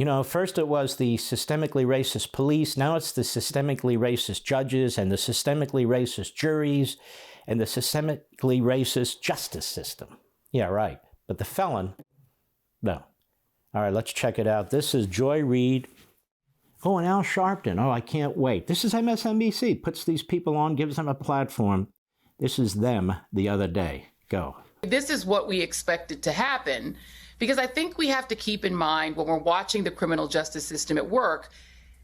You know, first it was the systemically racist police. Now it's the systemically racist judges and the systemically racist juries and the systemically racist justice system. Yeah, right. But the felon, no. All right, let's check it out. This is Joy Reid. Oh, and Al Sharpton. Oh, I can't wait. This is MSNBC. Puts these people on, gives them a platform. This is them the other day. Go. This is what we expected to happen, because I think we have to keep in mind when we're watching the criminal justice system at work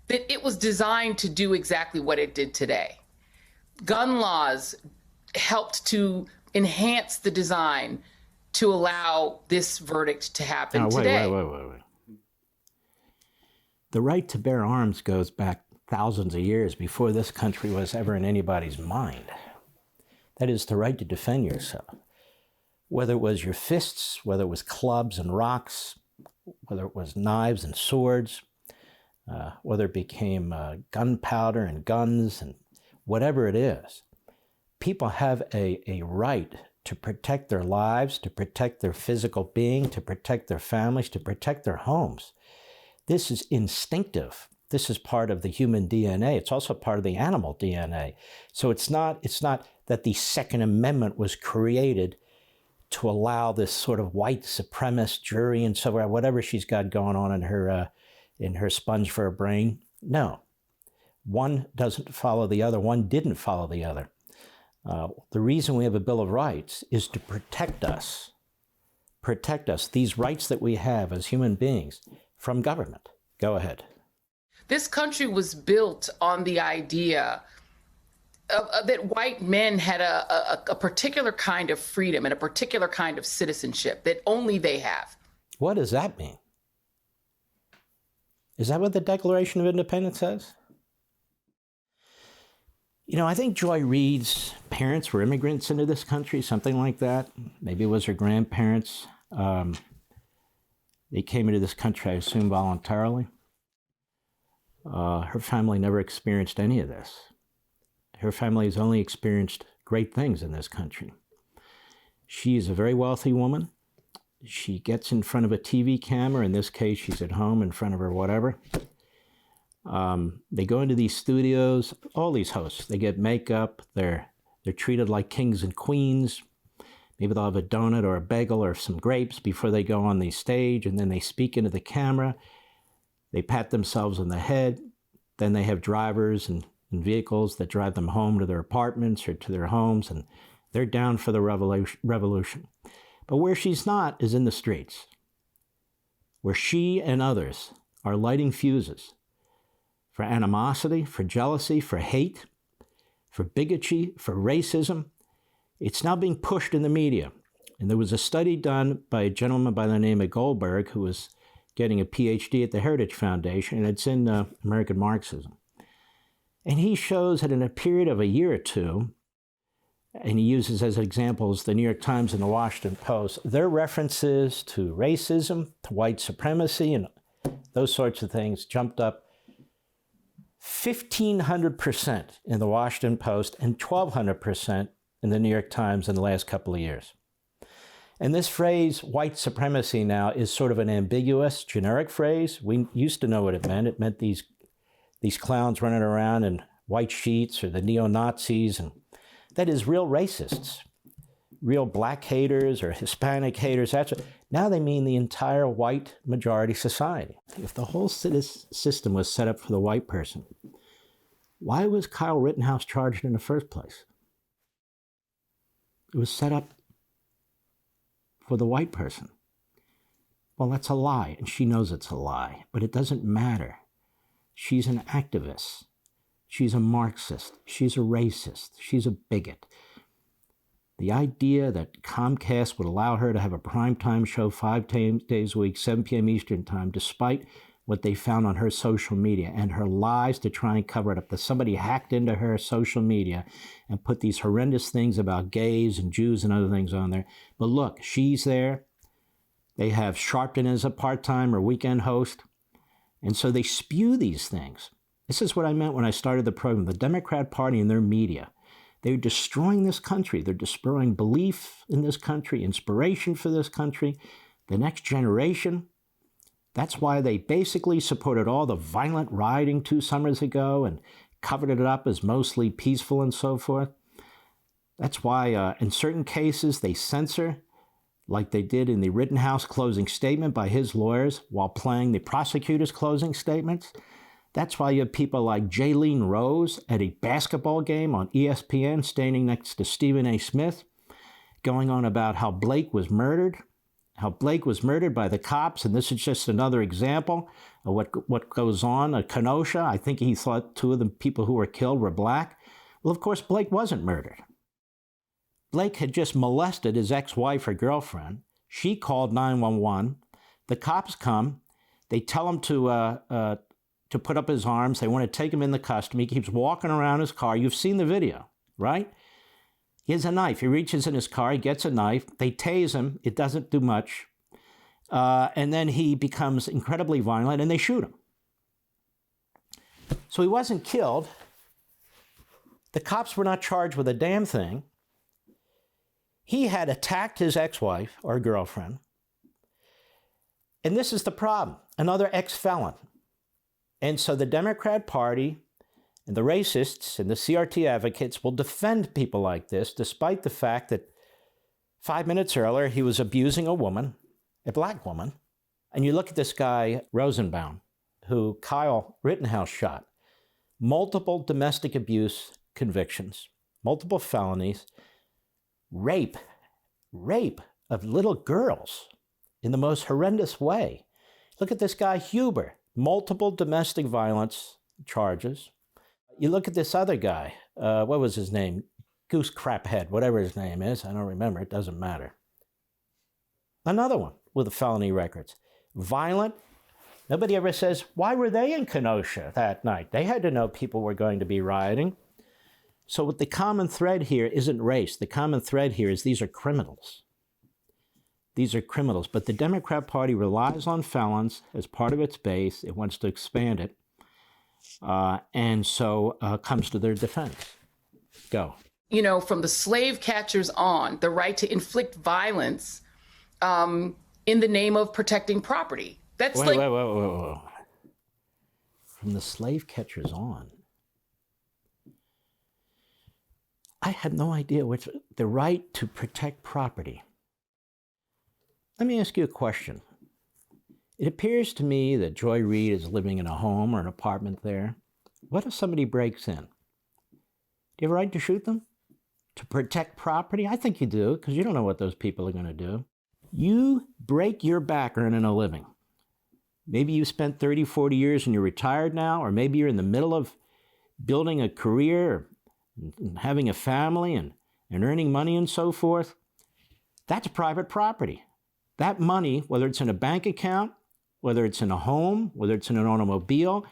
that it was designed to do exactly what it did today. Gun laws helped to enhance the design to allow this verdict to happen today. Wait. The right to bear arms goes back thousands of years before this country was ever in anybody's mind. That is the right to defend yourself. Whether it was your fists, whether it was clubs and rocks, whether it was knives and swords, whether it became gunpowder and guns and whatever it is, people have a right to protect their lives, to protect their physical being, to protect their families, to protect their homes. This is instinctive. This is part of the human DNA. It's also part of the animal DNA. So it's not that the Second Amendment was created to allow this sort of white supremacist jury and so on, whatever she's got going on in her sponge for her brain. No, one doesn't follow the other. One didn't follow the other. The reason we have a Bill of Rights is to protect us, these rights that we have as human beings from government. Go ahead. This country was built on the idea that white men had a particular kind of freedom and a particular kind of citizenship that only they have. What does that mean? Is that what the Declaration of Independence says? You know, I think Joy Reid's parents were immigrants into this country, something like that. Maybe it was her grandparents. They came into this country, I assume, voluntarily. Her family never experienced any of this. Her family has only experienced great things in this country. She is a very wealthy woman. She gets in front of a TV camera. In this case, she's at home in front of her whatever. They go into these studios, all these hosts. They get makeup. They're treated like kings and queens. Maybe they'll have a donut or a bagel or some grapes before they go on the stage, and then they speak into the camera. They pat themselves on the head. Then they have drivers and vehicles that drive them home to their apartments or to their homes, and they're down for the revolution. But where she's not is in the streets, where she and others are lighting fuses for animosity, for jealousy, for hate, for bigotry, for racism. It's now being pushed in the media. And there was a study done by a gentleman by the name of Goldberg, who was getting a PhD at the Heritage Foundation, and it's in American Marxism. And he shows that in a period of a year or two, and he uses as examples the New York Times and the Washington Post, their references to racism, to white supremacy, and those sorts of things jumped up 1,500% in the Washington Post and 1,200% in the New York Times in the last couple of years. And this phrase, white supremacy, now is sort of an ambiguous, generic phrase. We used to know what it meant. It meant these clowns running around in white sheets, or the neo-Nazis, and that is real racists, real black haters or Hispanic haters. Now they mean the entire white majority society. If the whole system was set up for the white person, why was Kyle Rittenhouse charged in the first place? It was set up for the white person. Well, that's a lie, and she knows it's a lie, but it doesn't matter. She's an activist. She's a Marxist. She's a racist. She's a bigot. The idea that Comcast would allow her to have a primetime show 5 days a week, 7 p.m. Eastern time, despite what they found on her social media and her lies to try and cover it up, that somebody hacked into her social media and put these horrendous things about gays and Jews and other things on there. But look, she's there. They have Sharpton as a part-time or weekend host. And so they spew these things. This is what I meant when I started the program. The Democrat Party and their media, they're destroying this country. They're destroying belief in this country, inspiration for this country, the next generation. That's why they basically supported all the violent rioting 2 summers ago and covered it up as mostly peaceful and so forth. That's why in certain cases they censor, like they did in the Rittenhouse closing statement by his lawyers while playing the prosecutor's closing statements. That's why you have people like Jaylene Rose at a basketball game on ESPN standing next to Stephen A. Smith, going on about how Blake was murdered by the cops, and this is just another example of what goes on at Kenosha. I think he thought 2 of the people who were killed were black. Well, of course, Blake wasn't murdered. Blake had just molested his ex-wife or girlfriend. She called 911. The cops come. They tell him to put up his arms. They want to take him into custody. He keeps walking around his car. You've seen the video, right? He has a knife. He reaches in his car. He gets a knife. They tase him. It doesn't do much. And then he becomes incredibly violent, and they shoot him. So he wasn't killed. The cops were not charged with a damn thing. He had attacked his ex-wife or girlfriend. And this is the problem. Another ex-felon. And so the Democrat Party and the racists and the CRT advocates will defend people like this, despite the fact that 5 minutes earlier he was abusing a woman, a black woman. And you look at this guy, Rosenbaum, who Kyle Rittenhouse shot. Multiple domestic abuse convictions, multiple felonies, rape of little girls in the most horrendous way. Look at this guy, Huber, multiple domestic violence charges. You look at this other guy, what was his name? Goose Craphead, whatever his name is. I don't remember, it doesn't matter. Another one with felony records. Violent. Nobody ever says, why were they in Kenosha that night? They had to know people were going to be rioting. So what the common thread here isn't race. The common thread here is these are criminals. These are criminals. But the Democrat Party relies on felons as part of its base. It wants to expand it. And so comes to their defense. Go. You know, from the slave catchers on, the right to inflict violence in the name of protecting property. That's wait. From the slave catchers on. I had no idea which the right to protect property. Let me ask you a question. It appears to me that Joy Reid is living in a home or an apartment there. What if somebody breaks in? Do you have a right to shoot them? To protect property? I think you do, because you don't know what those people are going to do. You break your back earning a living. Maybe you spent 30, 40 years and you're retired now, or maybe you're in the middle of building a career, and having a family and earning money and so forth. That's private property. That money, whether it's in a bank account, whether it's in a home, whether it's in an automobile,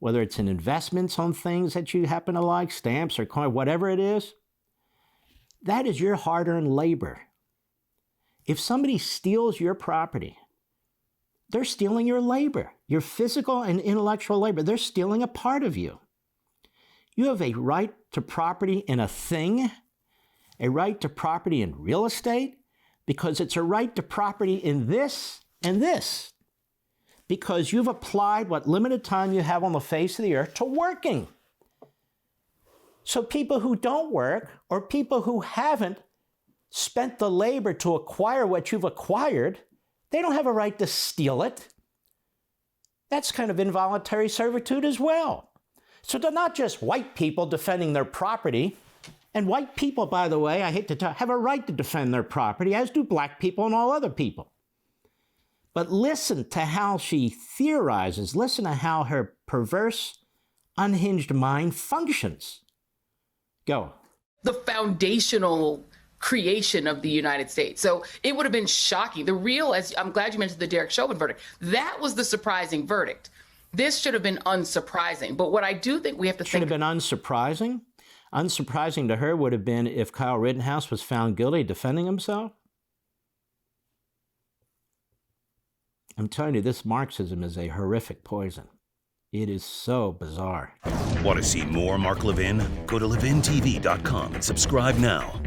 whether it's in investments on things that you happen to like, stamps or coin, whatever it is, that is your hard-earned labor. If somebody steals your property, they're stealing your labor, your physical and intellectual labor. They're stealing a part of you. You have a right to property in a thing, a right to property in real estate, because it's a right to property in this and this, because you've applied what limited time you have on the face of the earth to working. So people who don't work, or people who haven't spent the labor to acquire what you've acquired, they don't have a right to steal it. That's kind of involuntary servitude as well. So they're not just white people defending their property. And white people, by the way, I hate to tell, have a right to defend their property, as do black people and all other people. But listen to how she theorizes. Listen to how her perverse, unhinged mind functions. Go. The foundational creation of the United States. So it would have been shocking. The real, as I'm glad you mentioned the Derek Chauvin verdict, that was the surprising verdict. This should have been unsurprising. But what I do think we have to think... Should have been unsurprising? Unsurprising to her would have been if Kyle Rittenhouse was found guilty defending himself. I'm telling you, this Marxism is a horrific poison. It is so bizarre. Want to see more Mark Levin? Go to LevinTV.com and subscribe now.